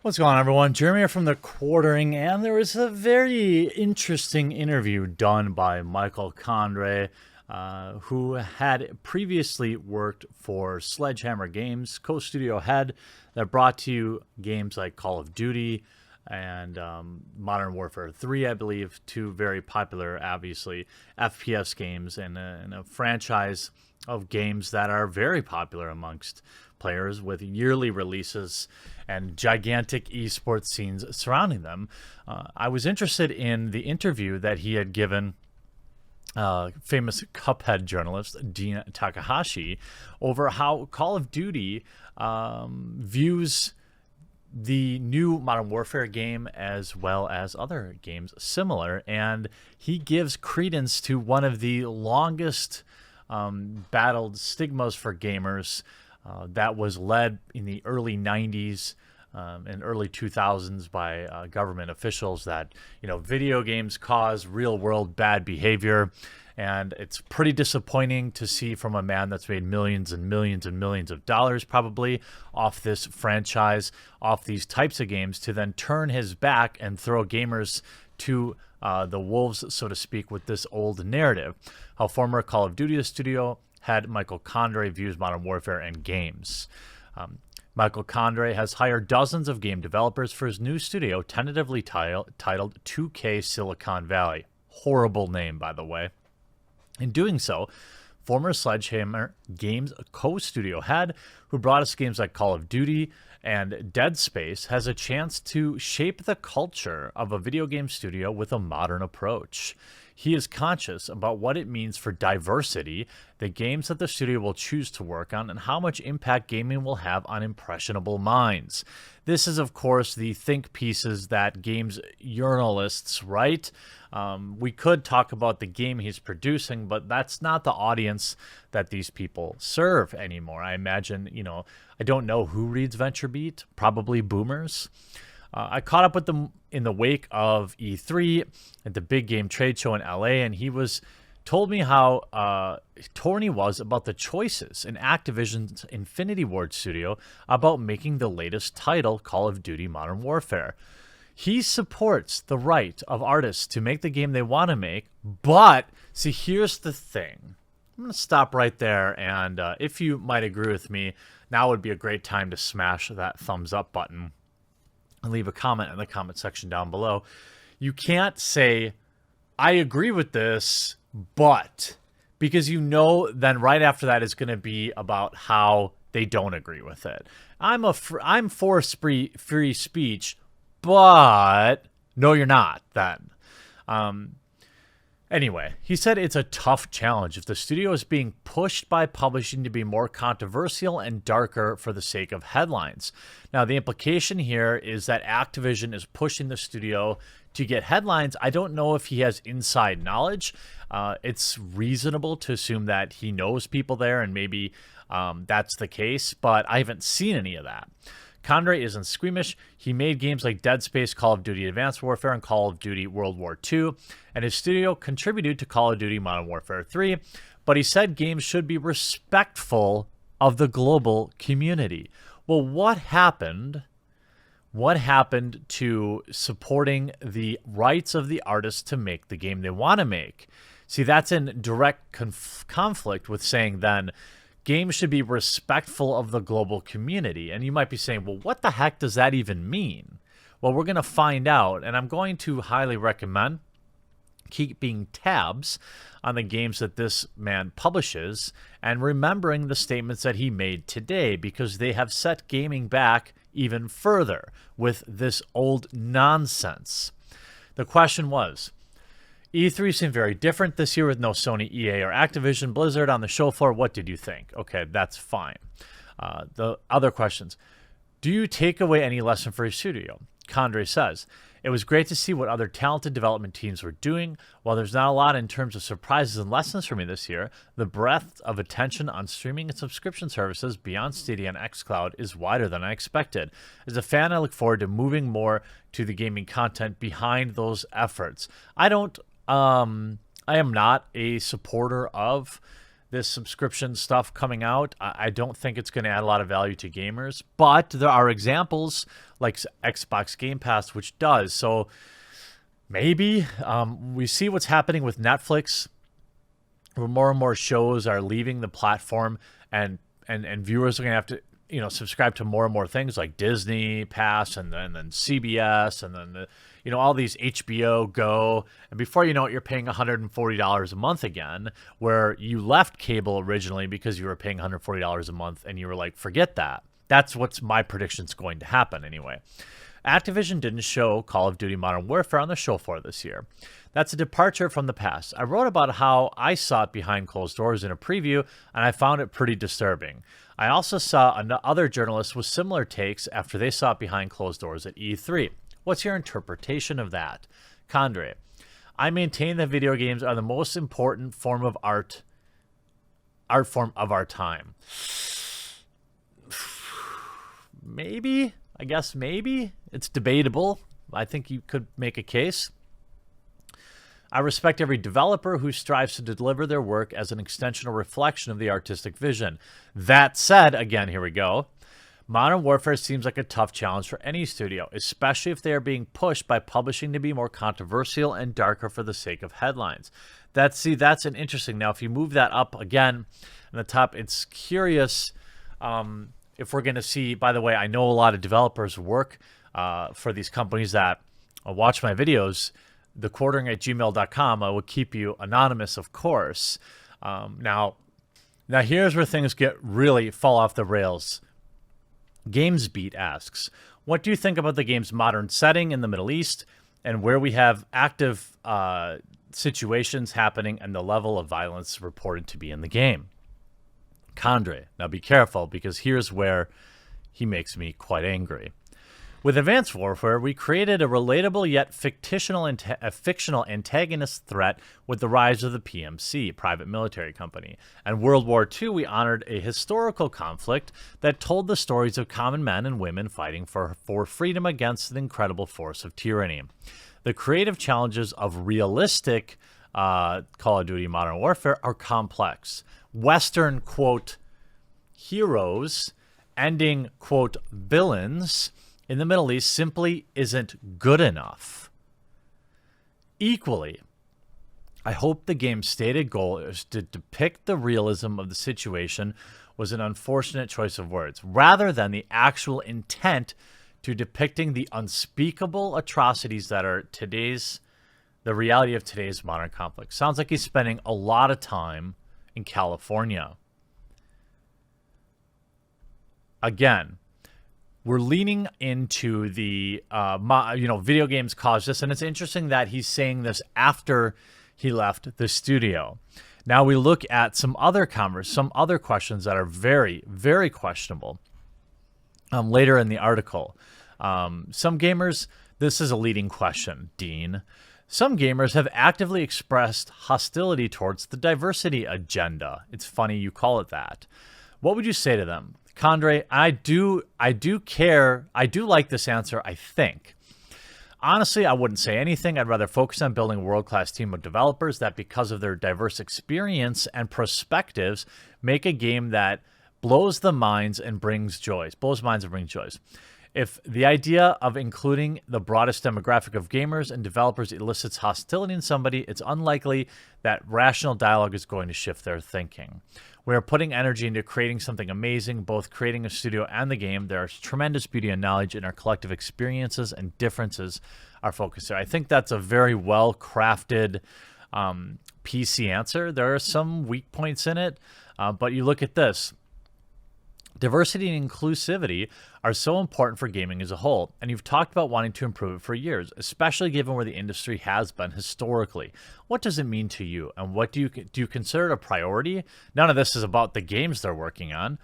What's going on, everyone? Jeremy here from The Quartering, and there was a very interesting interview done by Michael Condrey, who had previously worked for Sledgehammer Games, co-studio head that brought to you games like Call of Duty and Modern Warfare 3, I believe, two very popular, obviously, FPS games and a franchise of games that are very popular amongst players with yearly releases and gigantic esports scenes surrounding them. I was interested in the interview that he had given famous Cuphead journalist Dina Takahashi over how Call of Duty views the new Modern Warfare game as well as other games similar, and he gives credence to one of the longest battled stigmas for gamers that was led in the early 90s and early 2000s by government officials that, video games cause real world bad behavior. And it's pretty disappointing to see from a man that's made millions and millions and millions of dollars probably off this franchise, off these types of games, to then turn his back and throw gamers to the wolves, so to speak, with this old narrative. How former Call of Duty studio head Michael Condrey views Modern Warfare and games. Michael Condrey has hired dozens of game developers for his new studio, tentatively titled 2K Silicon Valley. Horrible name, by the way. In doing so, former Sledgehammer Games co-studio head, who brought us games like Call of Duty and Dead Space, has a chance to shape the culture of a video game studio with a modern approach. He is conscious about what it means for diversity, the games that the studio will choose to work on, and how much impact gaming will have on impressionable minds. This is, of course, the think pieces that games journalists write. We could talk about the game he's producing, but that's not the audience that these people serve anymore. I imagine, I don't know who reads VentureBeat, probably boomers. I caught up with them in the wake of E3 at the big game trade show in LA, and he told me how torn he was about the choices in Activision's Infinity Ward studio about making the latest title, Call of Duty Modern Warfare. He supports the right of artists to make the game they want to make, but see, here's the thing. I'm going to stop right there, and if you might agree with me, now would be a great time to smash that thumbs up button and leave a comment in the comment section down below. You can't say, I agree with this, but, because then right after that is going to be about how they don't agree with it. I'm for free speech, but no, you're not then. Anyway, he said it's a tough challenge if the studio is being pushed by publishing to be more controversial and darker for the sake of headlines. Now, the implication here is that Activision is pushing the studio to get headlines. I don't know if he has inside knowledge. It's reasonable to assume that he knows people there, and maybe that's the case, but I haven't seen any of that. Condrey isn't squeamish. He made games like Dead Space, Call of Duty Advanced Warfare, and Call of Duty World War II, and his studio contributed to Call of Duty Modern Warfare 3, but he said games should be respectful of the global community. Well, what happened? What happened to supporting the rights of the artists to make the game they want to make? See, that's in direct conflict with saying then games should be respectful of the global community. And you might be saying, well, what the heck does that even mean? Well, we're going to find out, and I'm going to highly recommend keeping tabs on the games that this man publishes and remembering the statements that he made today, because they have set gaming back even further with this old nonsense. The question was, E3 seemed very different this year with no Sony, EA, or Activision Blizzard on the show floor. What did you think? Okay, that's fine. The other questions. Do you take away any lesson for your studio? Condrey says, it was great to see what other talented development teams were doing. While there's not a lot in terms of surprises and lessons for me this year, the breadth of attention on streaming and subscription services beyond Stadia and xCloud is wider than I expected. As a fan, I look forward to moving more to the gaming content behind those efforts. I am not a supporter of this subscription stuff coming out. I don't think it's going to add a lot of value to gamers, but there are examples like Xbox Game Pass, which does. So maybe we see what's happening with Netflix, where more and more shows are leaving the platform, and viewers are going to have to, you know, subscribe to more and more things like Disney Pass, and then CBS, and then you know, all these HBO Go, and before you know it, you're paying $140 a month again, where you left cable originally because you were paying $140 a month, and you were like, forget that. That's what's my prediction's going to happen anyway. Activision didn't show Call of Duty Modern Warfare on the show floor this year. That's a departure from the past. I wrote about how I saw it behind closed doors in a preview, and I found it pretty disturbing. I also saw other journalists with similar takes after they saw it behind closed doors at E3. What's your interpretation of that? Condrey: I maintain that video games are the most important form of art form of our time. Maybe. I guess maybe. It's debatable. I think you could make a case. I respect every developer who strives to deliver their work as an extension or reflection of the artistic vision. That said, again, here we go. Modern Warfare seems like a tough challenge for any studio, especially if they are being pushed by publishing to be more controversial and darker for the sake of headlines. That's an interesting. Now, if you move that up again in the top, it's curious if we're going to see. By the way, I know a lot of developers work for these companies that watch my videos. thequartering@gmail.com. I will keep you anonymous, of course. Now here's where things get really fall off the rails. GamesBeat asks, what do you think about the game's modern setting in the Middle East and where we have active situations happening and the level of violence reported to be in the game? Condrey: now be careful, because here's where he makes me quite angry. With Advanced Warfare, we created a relatable yet fictional antagonist threat with the rise of the PMC, private military company. And World War II, we honored a historical conflict that told the stories of common men and women fighting for freedom against the incredible force of tyranny. The creative challenges of realistic Call of Duty Modern Warfare are complex. Western, quote, heroes ending, quote, villains in the Middle East simply isn't good enough. Equally, I hope the game's stated goal is to depict the realism of the situation was an unfortunate choice of words, rather than the actual intent to depicting the unspeakable atrocities that are the reality of today's modern conflict. Sounds like he's spending a lot of time in California. Again, we're leaning into the, video games caused this, and it's interesting that he's saying this after he left the studio. Now we look at some other questions that are very, very questionable later in the article. Some gamers, this is a leading question, Dean. Some gamers have actively expressed hostility towards the diversity agenda. It's funny you call it that. What would you say to them? Condrey: I do care. I do like this answer, I think. Honestly, I wouldn't say anything. I'd rather focus on building a world-class team of developers that, because of their diverse experience and perspectives, make a game that blows minds and brings joys. If the idea of including the broadest demographic of gamers and developers elicits hostility in somebody, it's unlikely that rational dialogue is going to shift their thinking. We are putting energy into creating something amazing, both creating a studio and the game. There is tremendous beauty and knowledge in our collective experiences, and differences are focused there. I think that's a very well-crafted PC answer. There are some weak points in it, but you look at this. Diversity and inclusivity are so important for gaming as a whole, and you've talked about wanting to improve it for years, especially given where the industry has been historically. What does it mean to you, and what do you consider it a priority? None of this is about the games they're working on.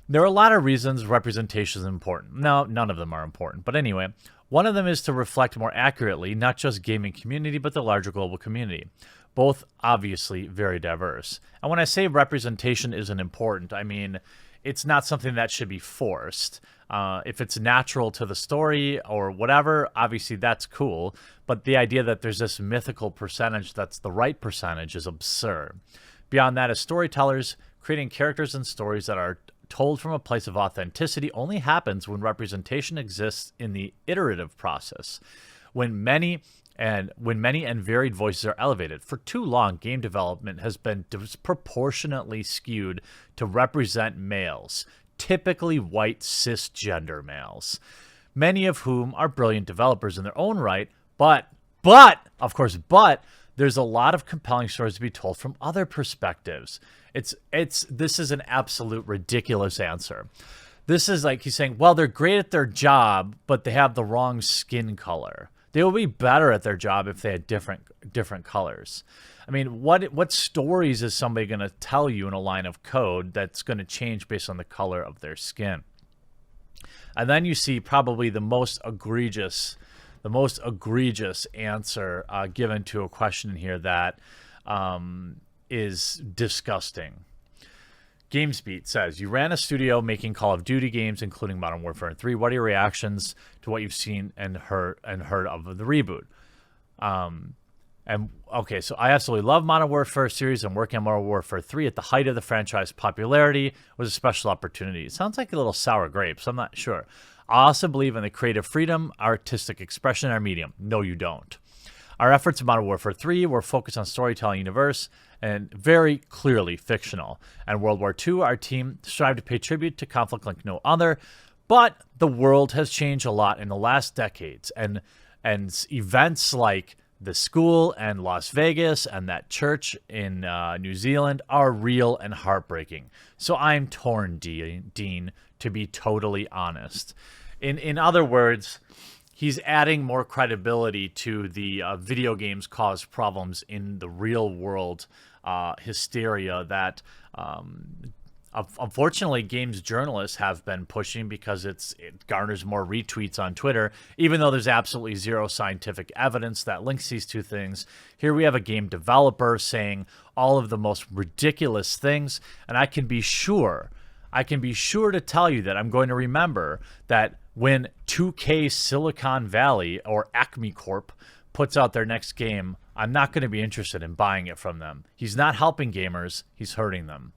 There are a lot of reasons representation is important. No, none of them are important, but anyway, one of them is to reflect more accurately not just gaming community, but the larger global community. Both obviously very diverse. And when I say representation isn't important, I mean it's not something that should be forced. If it's natural to the story or whatever, obviously that's cool. But the idea that there's this mythical percentage that's the right percentage is absurd. Beyond that, as storytellers, creating characters and stories that are told from a place of authenticity only happens when representation exists in the iterative process. When many and varied voices are elevated. For too long, game development has been disproportionately skewed to represent males, typically white cisgender males, many of whom are brilliant developers in their own right, but there's a lot of compelling stories to be told from other perspectives. This is an absolute ridiculous answer. This is like he's saying, well, they're great at their job, but they have the wrong skin color. They will be better at their job if they had different colors. I mean, what stories is somebody going to tell you in a line of code that's going to change based on the color of their skin? And then you see probably the most egregious answer given to a question in here that is disgusting. GamesBeat says, you ran a studio making Call of Duty games, including Modern Warfare 3. What are your reactions to what you've seen and heard of the reboot? Okay, so I absolutely love Modern Warfare series, and working on Modern Warfare 3 at the height of the franchise popularity was a special opportunity. It sounds like a little sour grapes. I'm not sure. I also believe in the creative freedom, artistic expression in our medium. No, you don't. Our efforts in Modern Warfare 3 were focused on storytelling universe and very clearly fictional. And World War II, our team strived to pay tribute to conflict like no other, but the world has changed a lot in the last decades, and events like the school and Las Vegas and that church in New Zealand are real and heartbreaking. So I'm torn, Dean, to be totally honest. In other words, he's adding more credibility to the video games cause problems in the real world hysteria that unfortunately games journalists have been pushing because it garners more retweets on Twitter, even though there's absolutely zero scientific evidence that links these two things. Here we have a game developer saying all of the most ridiculous things, and I can be sure to tell you that I'm going to remember that when 2K Silicon Valley or Acme Corp puts out their next game, I'm not going to be interested in buying it from them. He's not helping gamers, he's hurting them.